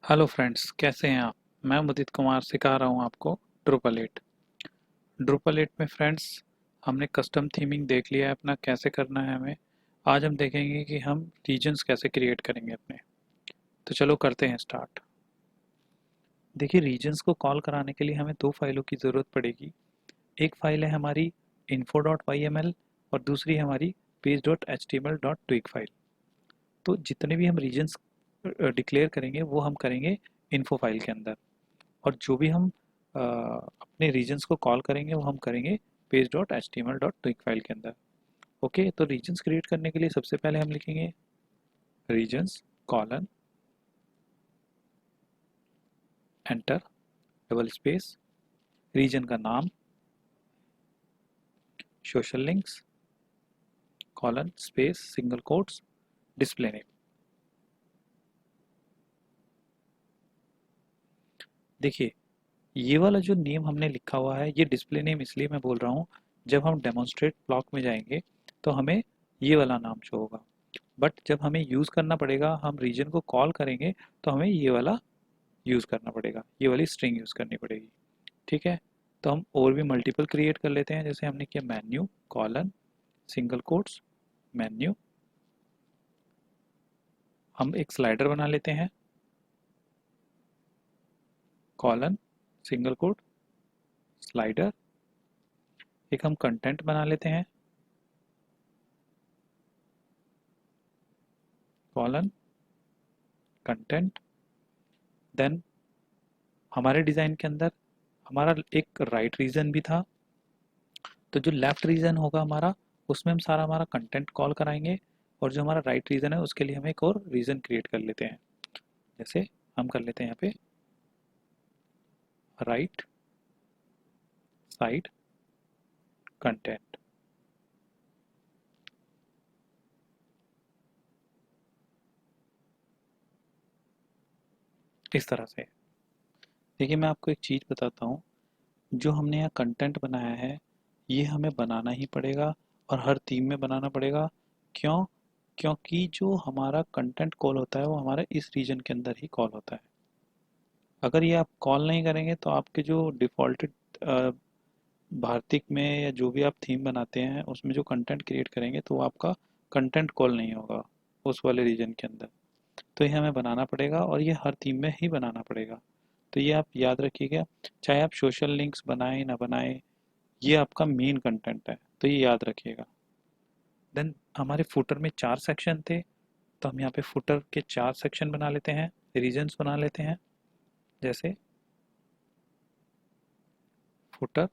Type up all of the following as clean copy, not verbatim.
Hello friends, कैसे हैं आप। मैं मुदित कुमार सिखा रहा हूं आपको ड्रुपल 8। ड्रुपल 8 में फ्रेंड्स हमने कस्टम थीमिंग देख लिया है अपना कैसे करना है हमें। आज हम देखेंगे कि हम रीजन्स कैसे क्रिएट करेंगे अपने। तो चलो करते हैं स्टार्ट। देखिए, रीजन्स को कॉल कराने के लिए हमें दो फाइलों की ज़रूरत पड़ेगी। एक फाइल है हमारी info.yml और दूसरी है हमारी page.html.twig फाइल। तो जितने भी हम रीजन्स डिक्लेयर करेंगे वो हम करेंगे इन्फो फाइल के अंदर, और जो भी हम अपने रीजन्स को कॉल करेंगे वो हम करेंगे page.html.twig फाइल के अंदर। ओके, तो रीजन्स क्रिएट करने के लिए सबसे पहले हम लिखेंगे regions colon enter double space region का नाम social links colon space single quotes display name. देखिए, ये वाला जो नेम हमने लिखा हुआ है ये डिस्प्ले नेम इसलिए मैं बोल रहा हूँ, जब हम डेमोन्स्ट्रेट ब्लॉक में जाएंगे तो हमें ये वाला नाम शो होगा। बट जब हमें यूज़ करना पड़ेगा, हम रीजन को कॉल करेंगे तो हमें ये वाला यूज़ करना पड़ेगा, ये वाली स्ट्रिंग यूज़ करनी पड़ेगी। ठीक है, तो हम और भी मल्टीपल क्रिएट कर लेते हैं। जैसे हमने किया menu colon single quotes menu. हम एक स्लाइडर बना लेते हैं कॉलन सिंगल कोट स्लाइडर। एक हम कंटेंट बना लेते हैं कॉलन कंटेंट। देन हमारे डिज़ाइन के अंदर हमारा एक राइट रीजन भी था, तो जो लेफ्ट रीजन होगा हमारा उसमें हम सारा हमारा कंटेंट कॉल कराएंगे, और जो हमारा राइट रीजन है उसके लिए हम एक और रीजन क्रिएट कर लेते हैं। जैसे हम कर लेते हैं यहाँ पे राइट साइड कंटेंट। इस तरह से देखिए, मैं आपको एक चीज़ बताता हूँ। जो हमने यहाँ कंटेंट बनाया है ये हमें बनाना ही पड़ेगा, और हर थीम में बनाना पड़ेगा। क्यों? क्योंकि जो हमारा कंटेंट कॉल होता है वो हमारे इस रीजन के अंदर ही कॉल होता है। अगर ये आप कॉल नहीं करेंगे तो आपके जो डिफ़ॉल्टेड भारतिक में या जो भी आप थीम बनाते हैं उसमें जो कंटेंट क्रिएट करेंगे तो वो आपका कंटेंट कॉल नहीं होगा उस वाले रीजन के अंदर। तो ये हमें बनाना पड़ेगा, और ये हर थीम में ही बनाना पड़ेगा। तो ये आप याद रखिएगा, चाहे आप सोशल लिंक्स बनाएं ना बनाएं, ये आपका मेन कंटेंट है, तो ये याद रखिएगा। देन हमारे फुटर में 4 सेक्शन थे, तो हम यहाँ पे फुटर के 4 सेक्शन बना लेते हैं, रीजन्स बना लेते हैं। जैसे फुटर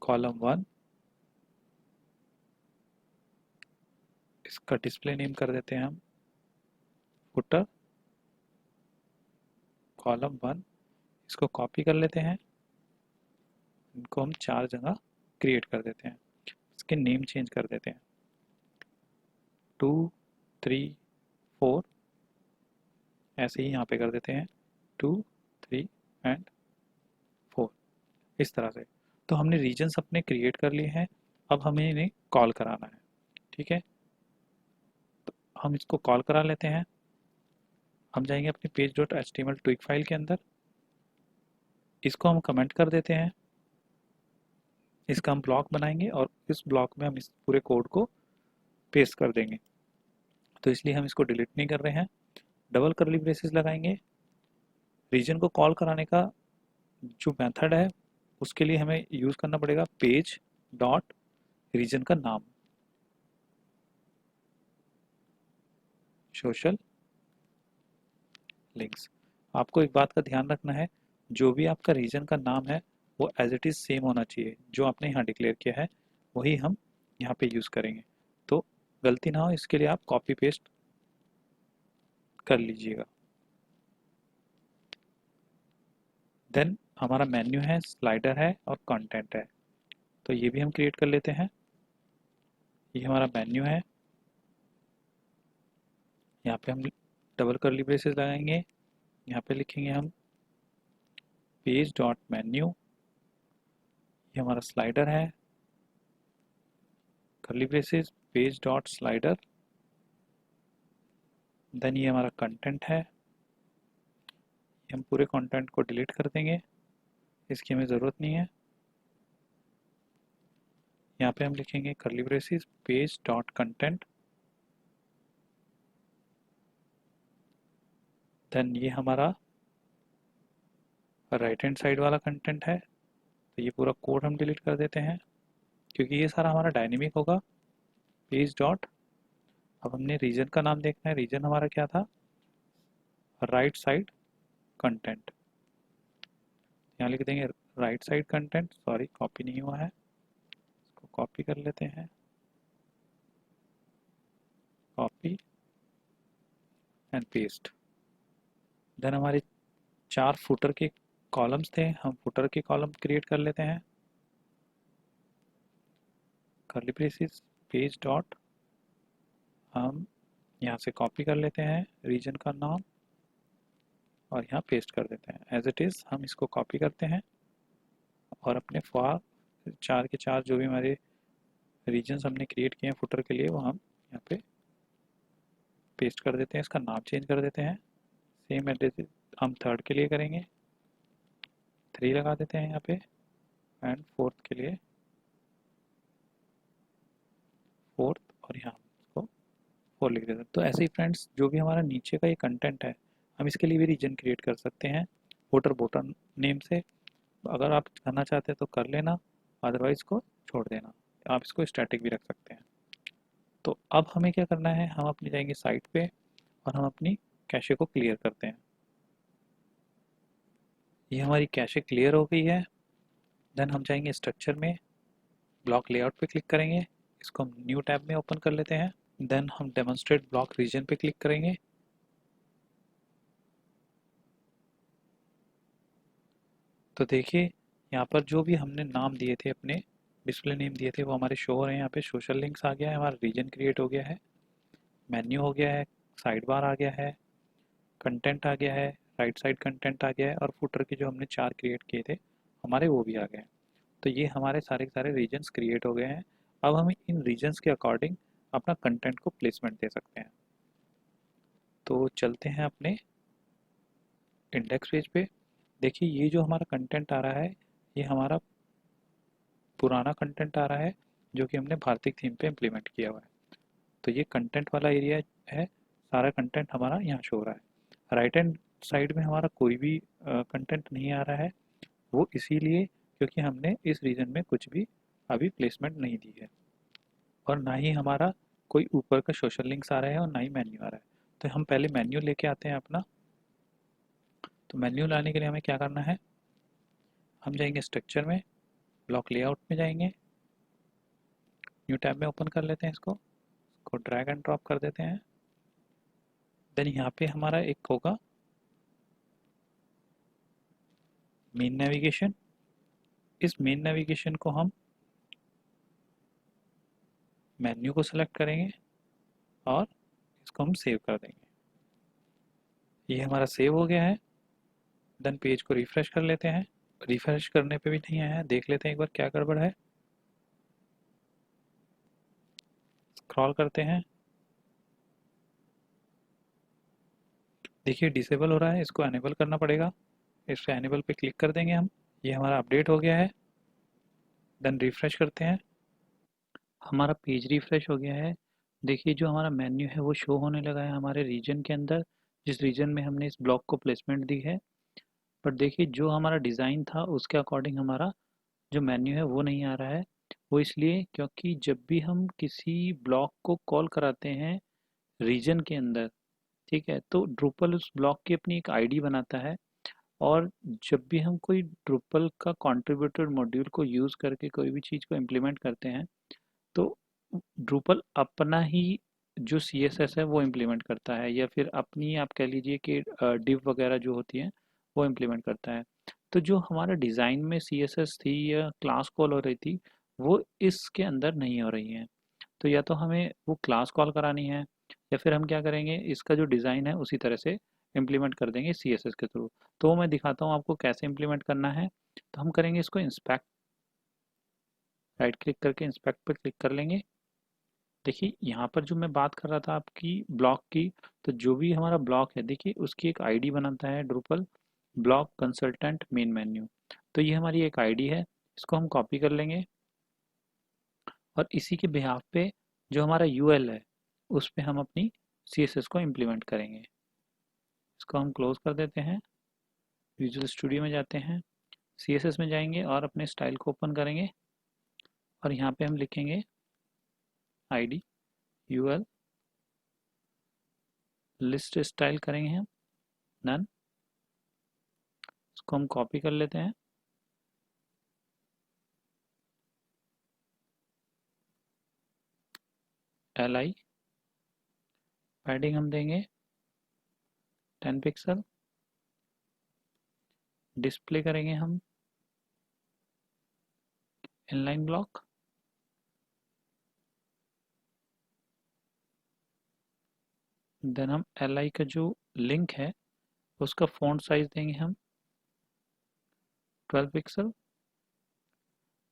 कॉलम 1, इसका डिस्प्ले नेम कर देते हैं हम फुटर कॉलम 1। इसको कॉपी कर लेते हैं, इनको हम 4 जगह क्रिएट कर देते हैं। इसके नेम चेंज कर देते हैं 2 3 4, ऐसे ही यहाँ पे कर देते हैं 2 3 एंड 4, इस तरह से। तो हमने रीजन्स अपने क्रिएट कर लिए हैं, अब हमें इन्हें कॉल कराना है। ठीक है, तो हम इसको कॉल करा लेते हैं। हम जाएंगे अपने page.html ट्विग फाइल के अंदर, इसको हम कमेंट कर देते हैं। इसका हम ब्लॉक बनाएंगे और इस ब्लॉक में हम इस पूरे कोड को पेस्ट कर देंगे। तो इसलिए हम इसको डिलीट नहीं कर रहे हैं, डबल करली ब्रेसेस लगाएंगे। रीजन को कॉल कराने का जो मेथड है उसके लिए हमें यूज़ करना पड़ेगा पेज डॉट रीजन का नाम सोशल लिंक्स। आपको एक बात का ध्यान रखना है, जो भी आपका रीजन का नाम है वो एज इट इज़ सेम होना चाहिए। जो आपने यहाँ डिक्लेयर किया है वही हम यहाँ पे यूज़ करेंगे, तो गलती ना हो इसके लिए आप कॉपी पेस्ट कर लीजिएगा। देन हमारा मेन्यू है, स्लाइडर है और कंटेंट है, तो ये भी हम क्रिएट कर लेते हैं। ये हमारा मेन्यू है, यहाँ पे हम डबल करली ब्रेसेस लगाएंगे, यहाँ पे लिखेंगे हम पेज डॉट मेन्यू। ये हमारा स्लाइडर है, curly braces page dot slider. Then ये हमारा कंटेंट है, हम पूरे कंटेंट को डिलीट कर देंगे, इसकी हमें ज़रूरत नहीं है। यहाँ पे हम लिखेंगे curly braces page dot content, then ये हमारा राइट हैंड साइड वाला कंटेंट है, तो ये पूरा कोड हम डिलीट कर देते हैं क्योंकि ये सारा हमारा डायनेमिक होगा। पेज डॉट, अब हमने रीजन का नाम देखना है, रीजन हमारा क्या था, राइट साइड कंटेंट। यहाँ लिख देंगे right side content, sorry copy नहीं हुआ है, इसको कॉपी कर लेते हैं, कॉपी एंड पेस्ट। देन हमारे 4 फुटर के कॉलम्स थे, हम फुटर के कॉलम क्रिएट कर लेते हैं। कर्ली ब्रेसेस पेज डॉट, हम यहाँ से कॉपी कर लेते हैं रीजन का नाम और यहाँ पेस्ट कर देते हैं एज इट इज़। हम इसको कॉपी करते हैं और अपने फॉर 4 के 4 जो भी हमारे रीजन्स हमने क्रिएट किए हैं फुटर के लिए वो हम यहाँ पे पेस्ट कर देते हैं। इसका नाम चेंज कर देते हैं, सेम एड्रेस हम थर्ड के लिए करेंगे, 3 लगा देते हैं यहाँ पे, एंड फोर्थ के लिए 4th, और यहाँ इसको 4 लिख देते हैं। तो ऐसे ही फ्रेंड्स जो भी हमारा नीचे का ये कंटेंट है हम इसके लिए भी रीजन क्रिएट कर सकते हैं फुटर बॉटम नेम से। अगर आप करना चाहते हैं तो कर लेना, अदरवाइज को छोड़ देना, आप इसको स्टैटिक भी रख सकते हैं। तो अब हमें क्या करना है, हम अपनी जाएंगे साइट पे और हम अपनी कैशे को क्लियर करते हैं। ये हमारी कैशे क्लियर हो गई है। देन हम जाएंगे स्ट्रक्चर में, ब्लॉक लेआउट पे क्लिक करेंगे, इसको हम न्यू टैब में ओपन कर लेते हैं। देन हम डेमोन्स्ट्रेट ब्लॉक रीजन पे क्लिक करेंगे। तो देखिए यहाँ पर जो भी हमने नाम दिए थे, अपने डिस्प्ले नेम दिए थे, वो हमारे शो हो रहे हैं। यहाँ पे सोशल लिंक्स आ गया है, हमारा रीजन क्रिएट हो गया है, मेन्यू हो गया है, साइड बार आ गया है, कंटेंट आ गया है, राइट साइड कंटेंट आ गया है, और फुटर के जो हमने 4 क्रिएट किए थे हमारे वो भी आ गए हैं। तो ये हमारे सारे के सारे रीजन्स क्रिएट हो गए हैं। अब हम इन रीजन्स के अकॉर्डिंग अपना कंटेंट को प्लेसमेंट दे सकते हैं। तो चलते हैं अपने इंडेक्स पेज पे। देखिए ये जो हमारा कंटेंट आ रहा है ये हमारा पुराना कंटेंट आ रहा है जो कि हमने भारतीय थीम पे इम्प्लीमेंट किया हुआ है। तो ये कंटेंट वाला एरिया है, सारा कंटेंट हमारा यहाँ शो हो रहा है। राइट हैंड साइड में हमारा कोई भी कंटेंट नहीं आ रहा है, वो इसीलिए क्योंकि हमने इस रीजन में कुछ भी अभी प्लेसमेंट नहीं दी है, और ना ही हमारा कोई ऊपर का सोशल लिंक्स आ रहा है और ना ही मेन्यू आ रहा है। तो हम पहले मेन्यू लेके आते हैं अपना। तो मेन्यू लाने के लिए हमें क्या करना है, हम जाएंगे स्ट्रक्चर में, ब्लॉक लेआउट में जाएंगे, न्यू टैब में ओपन कर लेते हैं, इसको ड्रैग एंड ड्रॉप कर देते हैं। देन यहाँ पे हमारा एक होगा मेन नेविगेशन। इस मेन नेविगेशन को हम मेन्यू को सिलेक्ट करेंगे और इसको हम सेव कर देंगे। ये हमारा सेव हो गया है। देन पेज को रिफ्रेश कर लेते हैं, रिफ्रेश करने पे भी नहीं आया है, देख लेते हैं एक बार क्या गड़बड़ है। स्क्रॉल करते हैं, देखिए डिसेबल हो रहा है, इसको एनेबल करना पड़ेगा। इस पे एनेबल पे क्लिक कर देंगे हम। ये हमारा अपडेट हो गया है। देन रिफ्रेश करते हैं, हमारा पेज रिफ्रेश हो गया है। देखिए जो हमारा मेन्यू है वो शो होने लगा है हमारे रीजन के अंदर, जिस रीजन में हमने इस ब्लॉक को प्लेसमेंट दी है। पर देखिए जो हमारा डिज़ाइन था उसके अकॉर्डिंग हमारा जो मेन्यू है वो नहीं आ रहा है। वो इसलिए क्योंकि जब भी हम किसी ब्लॉक को कॉल कराते हैं रीजन के अंदर, ठीक है, तो ड्रूपल उस ब्लॉक की अपनी एक आईडी बनाता है। और जब भी हम कोई ड्रूपल का कंट्रीब्यूटर मॉड्यूल को यूज़ करके कोई भी चीज़ को इम्प्लीमेंट करते हैं तो ड्रूपल अपना ही जो सीएसएस है वो इम्प्लीमेंट करता है, या फिर अपनी आप कह लीजिए कि डिव वगैरह जो होती हैं वो इम्प्लीमेंट करता है। तो जो हमारा डिज़ाइन में सीएसएस थी या क्लास कॉल हो रही थी वो इसके अंदर नहीं हो रही हैं। तो या तो हमें वो क्लास कॉल करानी है, या फिर हम क्या करेंगे, इसका जो डिज़ाइन है उसी तरह से इम्प्लीमेंट कर देंगे सीएसएस के थ्रू। तो वो मैं दिखाता हूँ आपको कैसे इम्प्लीमेंट करना है। तो हम करेंगे इसको इंस्पेक्ट, राइट क्लिक करके इंस्पेक्ट पर क्लिक कर लेंगे। देखिए यहाँ पर जो मैं बात कर रहा था आपकी ब्लॉक की, तो जो भी हमारा ब्लॉक है देखिए उसकी एक आईडी बनाता है Drupal. Blog consultant main menu. तो ये हमारी एक आईडी है, इसको हम कॉपी कर लेंगे और इसी के बिहाफ पे जो हमारा यूएल है उस पे हम अपनी सीएसएस को इम्प्लीमेंट करेंगे। इसको हम क्लोज कर देते हैं, विजुअल स्टूडियो में जाते हैं, सीएसएस में जाएंगे और अपने स्टाइल को ओपन करेंगे और यहाँ पे हम लिखेंगे आईडी यूएल लिस्ट स्टाइल करेंगे हम नन। इसको हम कॉपी कर लेते हैं, li पैडिंग हम देंगे 10 पिक्सल, डिस्प्ले करेंगे हम इनलाइन ब्लॉक, देन हम li का जो लिंक है उसका फॉन्ट साइज देंगे हम 12 पिक्सल।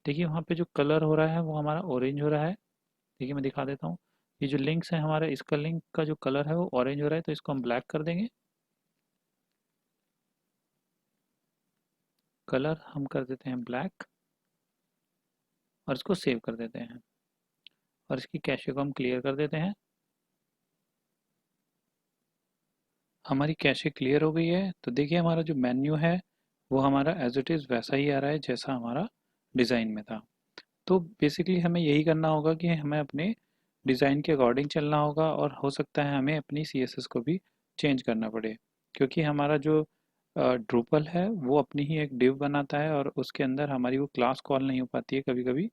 देखिए वहाँ पे जो कलर हो रहा है वो हमारा ऑरेंज हो रहा है। देखिए मैं दिखा देता हूँ, ये जो लिंक्स है हमारा, इसका लिंक का जो कलर है वो ऑरेंज हो रहा है, तो इसको हम ब्लैक कर देंगे। कलर हम कर देते हैं ब्लैक और इसको सेव कर देते हैं और इसकी कैशे को हम क्लियर कर देते हैं। हमारी कैशे क्लियर हो गई है, तो देखिए हमारा जो मेन्यू है वो हमारा एज इट इज़ वैसा ही आ रहा है जैसा हमारा डिज़ाइन में था। तो बेसिकली हमें यही करना होगा कि हमें अपने डिज़ाइन के अकॉर्डिंग चलना होगा और हो सकता है हमें अपनी सीएसएस को भी चेंज करना पड़े, क्योंकि हमारा जो ड्रूपल है वो अपनी ही एक डिव बनाता है और उसके अंदर हमारी वो क्लास कॉल नहीं हो पाती है कभी कभी।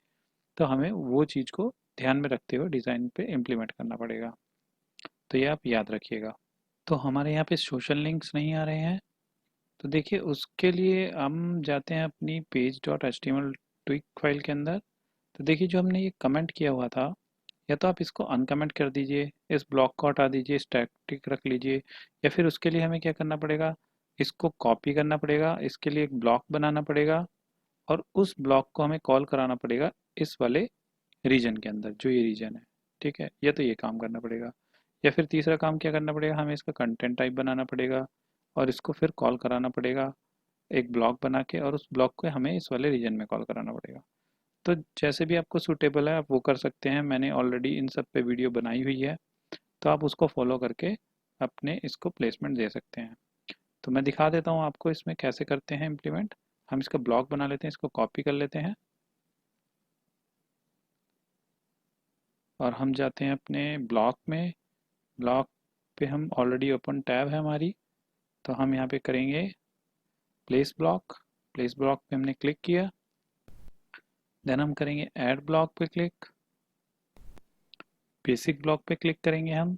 तो हमें वो चीज़ को ध्यान में रखते हुए डिज़ाइन पे इम्प्लीमेंट करना पड़ेगा, तो ये आप याद रखिएगा। तो हमारे यहाँ पे सोशल लिंक्स नहीं आ रहे हैं, तो देखिए उसके लिए हम जाते हैं अपनी page dot H T M L twig file के अंदर। तो देखिए जो हमने ये कमेंट किया हुआ था, या तो आप इसको अनकमेंट कर दीजिए, इस ब्लॉक को हटा दीजिए, स्टैटिक रख लीजिए, या फिर उसके लिए हमें क्या करना पड़ेगा, इसको कॉपी करना पड़ेगा, इसके लिए एक ब्लॉक बनाना पड़ेगा और उस ब्लॉक को हमें कॉल कराना पड़ेगा इस वाले रीजन के अंदर, जो ये रीजन है। ठीक है, या तो ये काम करना पड़ेगा, या फिर तीसरा काम क्या करना पड़ेगा, हमें इसका कंटेंट टाइप बनाना पड़ेगा और इसको फिर कॉल कराना पड़ेगा एक ब्लॉक बना के, और उस ब्लॉक को हमें इस वाले रीजन में कॉल कराना पड़ेगा। तो जैसे भी आपको सूटेबल है आप वो कर सकते हैं, मैंने ऑलरेडी इन सब पे वीडियो बनाई हुई है, तो आप उसको फॉलो करके अपने इसको प्लेसमेंट दे सकते हैं। तो मैं दिखा देता हूँ आपको इसमें कैसे करते हैं इम्प्लीमेंट। हम इसका ब्लॉक बना लेते हैं, इसको कॉपी कर लेते हैं और हम जाते हैं अपने ब्लॉक में। ब्लॉक पे हम ऑलरेडी ओपन टैब है हमारी, तो हम यहाँ पे करेंगे प्लेस ब्लॉक। प्लेस ब्लॉक पे हमने क्लिक किया, देन हम करेंगे ऐड ब्लॉक पे क्लिक, बेसिक ब्लॉक पे क्लिक करेंगे हम,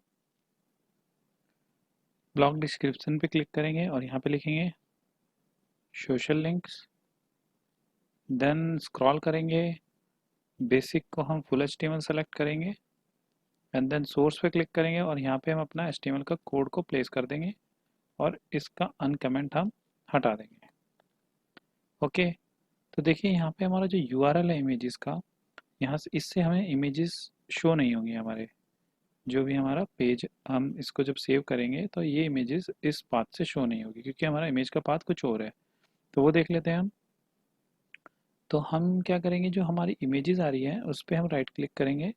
ब्लॉक डिस्क्रिप्शन पे क्लिक करेंगे और यहाँ पे लिखेंगे सोशल लिंक्स, देन स्क्रॉल करेंगे, बेसिक को हम फुल एचटीएमएल सेलेक्ट करेंगे एंड देन सोर्स पे क्लिक करेंगे और यहाँ पे हम अपना एचटीएमएल का कोड को प्लेस कर देंगे और इसका अनकमेंट हम हटा देंगे। ओके, तो देखिए यहाँ पे हमारा जो यूआरएल है इमेजेस का, यहाँ से इससे हमें इमेजेस शो नहीं होंगी हमारे, जो भी हमारा पेज हम इसको जब सेव करेंगे तो ये इमेजेस इस पाथ से शो नहीं होगी, क्योंकि हमारा इमेज का पाथ कुछ और है। तो वो देख लेते हैं हम। तो हम क्या करेंगे, जो हमारी इमेजेस आ रही है उस पर हम राइट क्लिक करेंगे,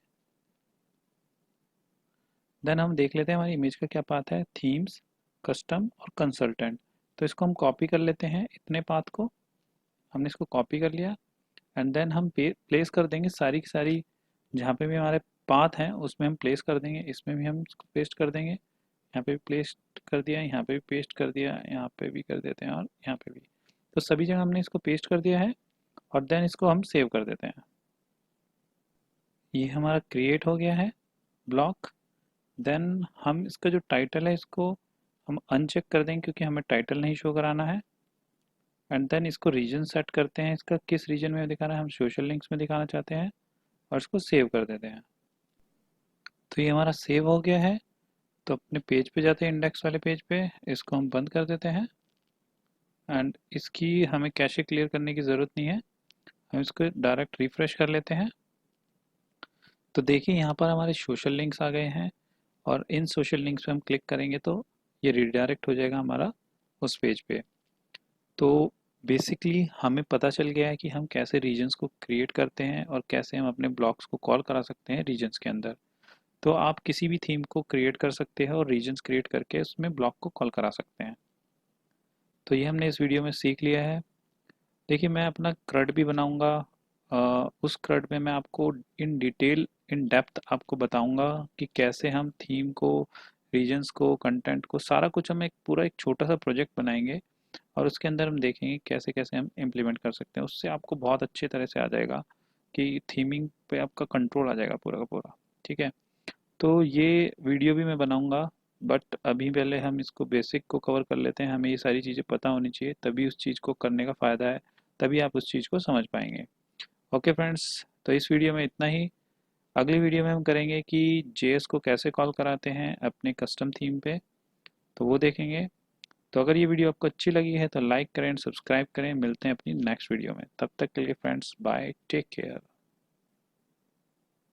देन हम देख लेते हैं हमारी इमेज का क्या पाथ है, थीम्स, कस्टम और कंसल्टेंट। तो इसको हम कॉपी कर लेते हैं, इतने पाथ को हमने इसको कॉपी कर लिया एंड देन हम प्लेस कर देंगे सारी की सारी, जहाँ पे भी हमारे पाथ हैं उसमें हम प्लेस कर देंगे, इसमें भी हम पेस्ट कर देंगे, यहाँ पे भी पेस्ट कर दिया, यहाँ पे भी पेस्ट कर दिया, यहाँ पे भी कर देते हैं और यहाँ पे भी। तो सभी जगह हमने इसको पेस्ट कर दिया है और देन इसको हम सेव कर देते हैं। ये हमारा क्रिएट हो गया है ब्लॉक। देन हम इसका जो टाइटल है इसको हम अनचेक कर देंगे, क्योंकि हमें टाइटल नहीं शो कराना है। एंड देन इसको रीजन सेट करते हैं, इसका किस रीजन में दिखाना है, हम सोशल लिंक्स में दिखाना चाहते हैं और इसको सेव कर देते हैं। तो ये हमारा सेव हो गया है। तो अपने पेज पे जाते हैं, इंडेक्स वाले पेज पे, इसको हम बंद कर देते हैं एंड इसकी हमें कैशे क्लियर करने की ज़रूरत नहीं है, हम इसको डायरेक्ट रिफ्रेश कर लेते हैं। तो देखिए यहाँ पर हमारे सोशल लिंक्स आ गए हैं और इन सोशल लिंक्स पे हम क्लिक करेंगे तो ये रिडायरेक्ट हो जाएगा हमारा उस पेज पे। तो बेसिकली हमें पता चल गया है कि हम कैसे रीजन्स को क्रिएट करते हैं और कैसे हम अपने ब्लॉक्स को कॉल करा सकते हैं रीजन्स के अंदर। तो आप किसी भी थीम को क्रिएट कर सकते हैं और रीजन्स क्रिएट करके उसमें ब्लॉक को कॉल करा सकते हैं। तो ये हमने इस वीडियो में सीख लिया है। देखिए मैं अपना क्रड भी बनाऊंगा। उस क्रड में मैं आपको इन डिटेल इन डेप्थ आपको बताऊंगा कि कैसे हम थीम को, रीजन्स को, कंटेंट को, सारा कुछ हम एक पूरा एक छोटा सा प्रोजेक्ट बनाएंगे और उसके अंदर हम देखेंगे कैसे कैसे हम इम्प्लीमेंट कर सकते हैं। उससे आपको बहुत अच्छे तरह से आ जाएगा कि थीमिंग पे आपका कंट्रोल आ जाएगा पूरा का पूरा। ठीक है, तो ये वीडियो भी मैं बनाऊंगा, बट अभी पहले हम इसको बेसिक को कवर कर लेते हैं। हमें ये सारी चीज़ें पता होनी चाहिए, तभी उस चीज़ को करने का फ़ायदा है, तभी आप उस चीज़ को समझ पाएंगे। ओके फ्रेंड्स, तो इस वीडियो में इतना ही। अगली वीडियो में हम करेंगे कि जेएस को कैसे कॉल कराते हैं अपने कस्टम थीम पे, तो वो देखेंगे। तो अगर ये वीडियो आपको अच्छी लगी है तो लाइक करें, सब्सक्राइब करें। मिलते हैं अपनी नेक्स्ट वीडियो में, तब तक के लिए फ्रेंड्स बाय, टेक केयर।